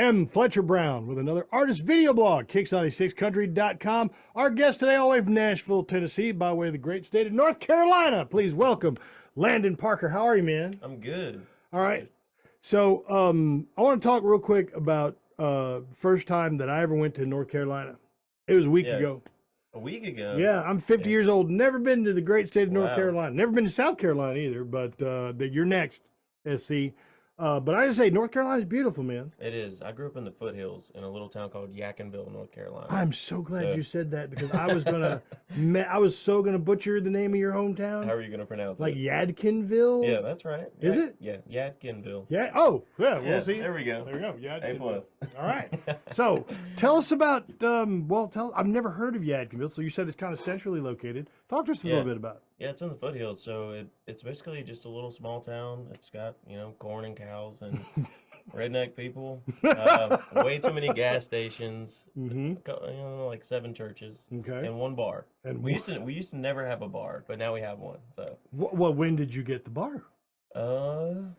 M. Fletcher Brown with another artist video blog, Kicks96country.com. Our guest today, all the way from Nashville, Tennessee, by way of the great state of North Carolina. Please welcome Landon Parker. How are you, man? I'm good. All right. So I want to talk real quick about first time that I ever went to North Carolina. It was a week ago. A week ago? Yeah, I'm 50 years old. Never been to the great state of North Wow. Carolina. Never been to South Carolina either, but you're next, SC. But I just say North Carolina is beautiful, man. It is. I grew up in the foothills in a little town called Yadkinville, North Carolina. I'm so glad you said that because I was so gonna butcher the name of your hometown. How are you gonna pronounce Like it? Yadkinville? Yeah, that's right. Is it? Yeah, Yadkinville. Yeah. Oh, yeah. Yeah, We'll see. there we go. There we go. Yadkinville. A plus. All right. So tell us about. I've never heard of Yadkinville. So you said it's kind of centrally located. Talk to us a little bit about it. Yeah, it's in the foothills, so it's basically just a little small town. It's got, corn and cows and redneck people. Way too many gas stations. Like 7 churches. Okay. And 1 bar. And we used to never have a bar, but now we have one. So. Well, when did you get the bar? 4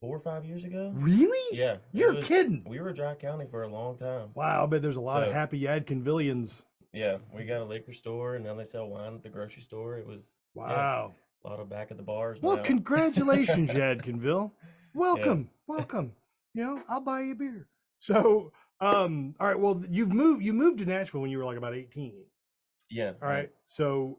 or 5 years ago. Really? Yeah. You're kidding. We were Dry County for a long time. Wow, I bet there's a lot of happy Yadkinvillians. Yeah, we got a liquor store, and now they sell wine at the grocery store. It was wow. A lot of back at the bars. Well, now. congratulations, Yadkinville. Welcome, welcome. I'll buy you a beer. So, all right. Well, you moved to Nashville when you were like about 18. Yeah. All right. So,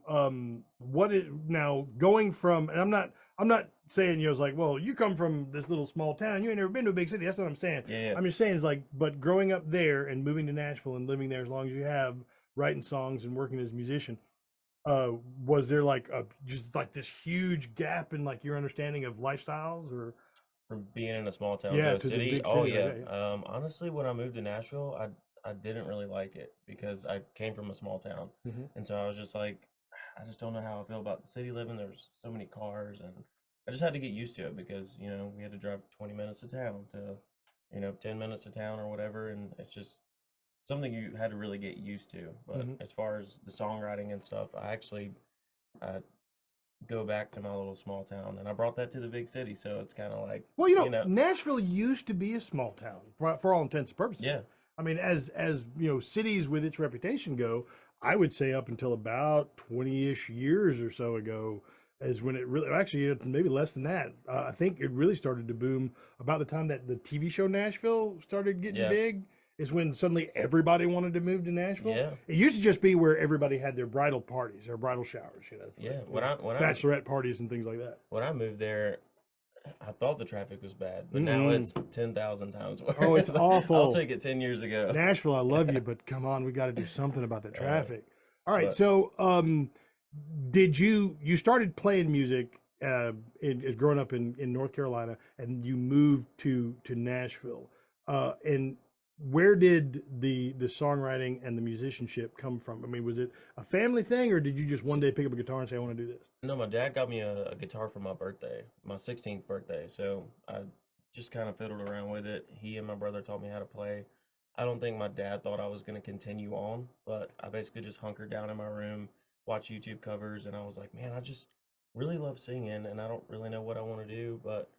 what is now going from? And I'm not saying it's like, well, you come from this little small town. You ain't never been to a big city. That's what I'm saying. Yeah. I'm just saying it's like, but growing up there and moving to Nashville and living there as long as you have, writing songs and working as a musician, was there like just like this huge gap in like your understanding of lifestyles or from being in a small town to a city? big Oh city, yeah. okay. Honestly, when I moved to Nashville, I didn't really like it because I came from a small town, and so I was just like, I just don't know how I feel about the city living. There's so many cars, and I just had to get used to it because we had to drive 20 minutes to town to 10 minutes to town or whatever, and it's just something you had to really get used to. But as far as the songwriting and stuff, I actually go back to my little small town, and I brought that to the big city, so it's kind of like, well, Nashville used to be a small town for all intents and purposes. Yeah. I mean, as cities with its reputation go, I would say up until about 20-ish years or so ago is when it really, actually maybe less than that. I think it really started to boom about the time that the TV show Nashville started getting big. Is when suddenly everybody wanted to move to Nashville. Yeah. It used to just be where everybody had their bridal parties, their bridal showers, Yeah. bachelorette parties and things like that. When I moved there, I thought the traffic was bad, but now it's 10,000 times worse. Oh, it's awful. I'll take it 10 years ago. Nashville, I love you, but come on, we got to do something about the traffic. All right, so did you started playing music growing up in North Carolina, and you moved to Nashville, and where did the songwriting and the musicianship come from? I mean, was it a family thing, or did you just one day pick up a guitar and say, I want to do this? No, my dad got me a guitar for my birthday, my 16th birthday. So I just kind of fiddled around with it. He and my brother taught me how to play. I don't think my dad thought I was going to continue on, but I basically just hunkered down in my room, watched YouTube covers, and I was like, man, I just really love singing, and I don't really know what I want to do, but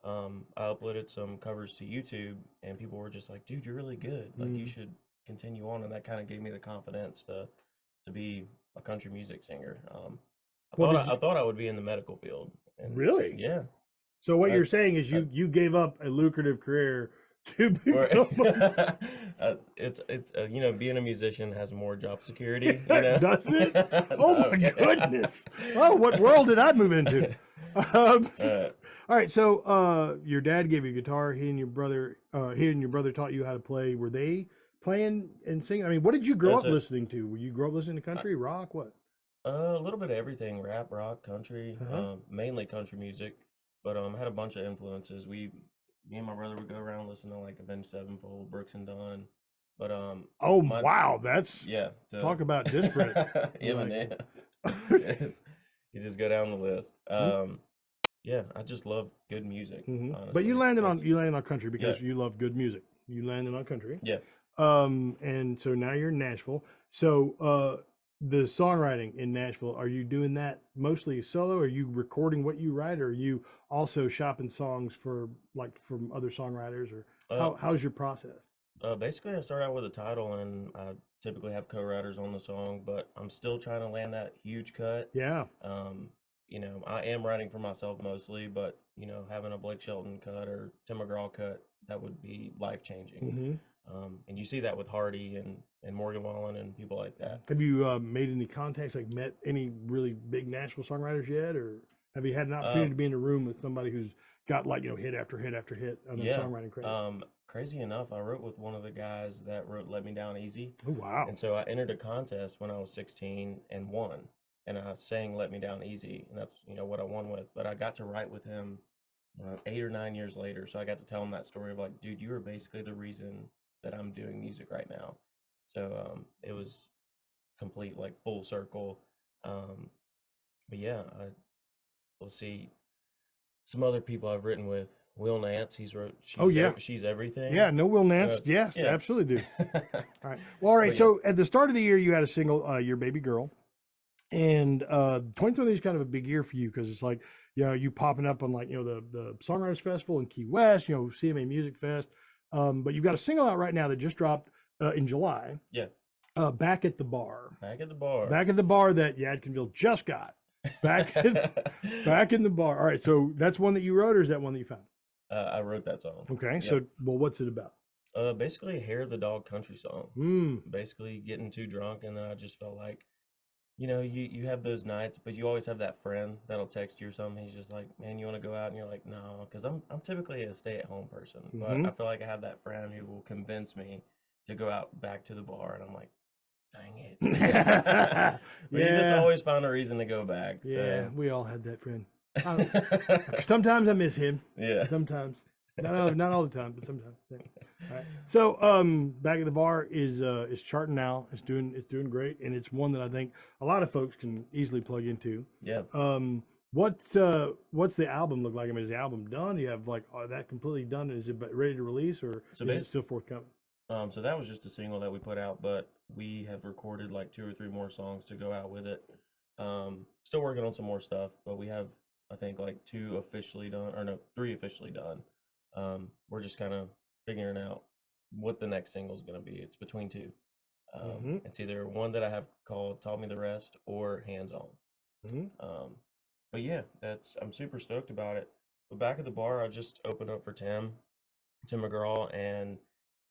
I uploaded some covers to YouTube, and people were just like, dude, you're really good. Like, you should continue on. And that kind of gave me the confidence to be a country music singer. I thought I would be in the medical field. And really? Yeah. So what you're saying is you gave up a lucrative career to become it's being a musician has more job security. Does it? Oh my goodness. Oh, what world did I move into? All right, so your dad gave you a guitar. He and your brother taught you how to play. Were they playing and singing? I mean, what did you grow up listening to? Were you grow up listening to country, rock, what? A little bit of everything: rap, rock, country, mainly country music. But I had a bunch of influences. Me and my brother would go around listening to like Avenged Sevenfold, Brooks and Dunn. But wow, that's talk about disparate. Eminem. You just go down the list. Yeah, I just love good music. Honestly. But you landed on country because you love good music. You landed on country. Yeah. And so now you're in Nashville. So the songwriting in Nashville, are you doing that mostly solo? Are you recording what you write, or are you also shopping songs for like from other songwriters, or how's your process? Basically, I start out with a title, and I typically have co-writers on the song, but I'm still trying to land that huge cut. Yeah. You know, I am writing for myself mostly, but you know, having a Blake Shelton cut or Tim McGraw cut, that would be life changing. And you see that with Hardy and Morgan Wallen and people like that. Have you made any contacts, like met any really big Nashville songwriters yet, or have you had an opportunity to be in a room with somebody who's got like, you know, hit after hit after hit on the songwriting credit? Crazy enough, I wrote with one of the guys that wrote "Let Me Down Easy." Oh wow! And so I entered a contest when I was 16 and won, and I sang "Let Me Down Easy," and that's, you know, what I won with. But I got to write with him 8 or 9 years later, so I got to tell him that story of like, dude, you were basically the reason that I'm doing music right now. So it was complete, like, full circle. But yeah, we'll see some other people I've written with. Will Nance, he's wrote She's Everything. Yeah, no Will Nance. Yes, yeah. Absolutely do. All right. Well, all right. But, so at the start of the year, you had a single, Your Baby Girl. And 2020 is kind of a big year for you because it's like, you know, you popping up on like, you know, the Songwriters Festival in Key West, you know, CMA Music Fest. But you've got a single out right now that just dropped in July. Yeah. Back at the Bar. Back at the Bar. Back at the Bar that Yadkinville just got. Back in the Bar. All right. So that's one that you wrote, or is that one that you found? I wrote that song. Okay. Yep. So, well, what's it about? Basically a Hair of the Dog country song. Basically getting too drunk, and then I just felt like, you know, you have those nights, but you always have that friend that'll text you or something. He's just like, man, you want to go out? And you're like, no, because I'm typically a stay-at-home person. But I feel like I have that friend who will convince me to go out back to the bar, and I'm like, dang it. But you just always find a reason to go back. Yeah, we all had that friend. Sometimes I miss him. Yeah. Sometimes. Not all the time, but sometimes. Yeah. All right. So, Back at the Bar is charting now. It's doing great, and it's one that I think a lot of folks can easily plug into. Yeah. What's the album look like? I mean, is the album done? Do you have like that completely done? Is it ready to release, or is it still forthcoming? So that was just a single that we put out, but we have recorded like 2 or 3 more songs to go out with it. Still working on some more stuff, but we have, I think, like 2 officially done, or no, 3 officially done. We're just kind of figuring out what the next single is going to be. It's between 2. It's either one that I have called "Taught Me the Rest" or "Hands On." But yeah, I'm super stoked about it. But Back at the Bar, I just opened up for Tim McGraw, and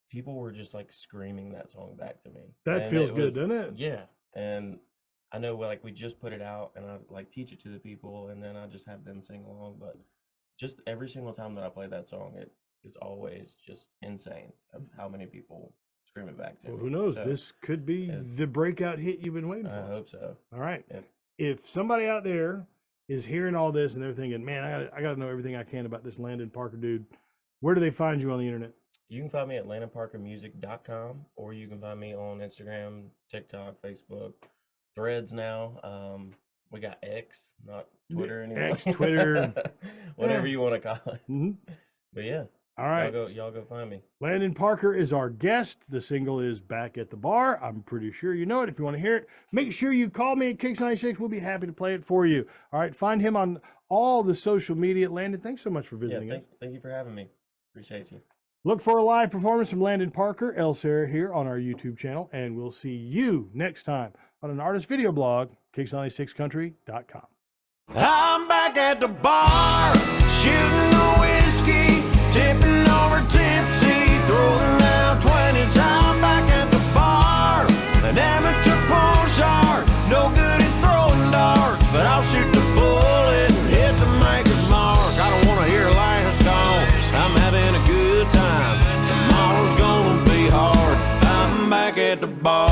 people were just like screaming that song back to me. That feels good, doesn't it? Yeah. And I know, like, we just put it out, and I like teach it to the people, and then I just have them sing along. But just every single time that I play that song, it is always just insane of how many people scream it back to me. Who knows? So this could be the breakout hit you've been waiting for. I hope so. All right. If somebody out there is hearing all this and they're thinking, man, I got to know everything I can about this Landon Parker dude, where do they find you on the internet? You can find me at LandonParkerMusic.com, or you can find me on Instagram, TikTok, Facebook, Threads now. We got X, not Twitter anymore. X, Twitter. Whatever you want to call it. But yeah. All right. Y'all go find me. Landon Parker is our guest. The single is Back at the Bar. I'm pretty sure you know it. If you want to hear it, make sure you call me at Kicks 96. We'll be happy to play it for you. All right. Find him on all the social media. Landon, thanks so much for visiting us. Thank you for having me. Appreciate you. Look for a live performance from Landon Parker, El Sarah here on our YouTube channel, and we'll see you next time on an artist video blog, Kicks96country.com. I'm back at the bar, shooting the whiskey, tipping over tipsy, throwing down 20s. I'm back at the bar, an amateur pool shark, no good at throwing darts, but I'll shoot the bullet and hit the maker's mark. I don't want to hear last call, I'm having a good time. Tomorrow's gonna be hard. I'm back at the bar.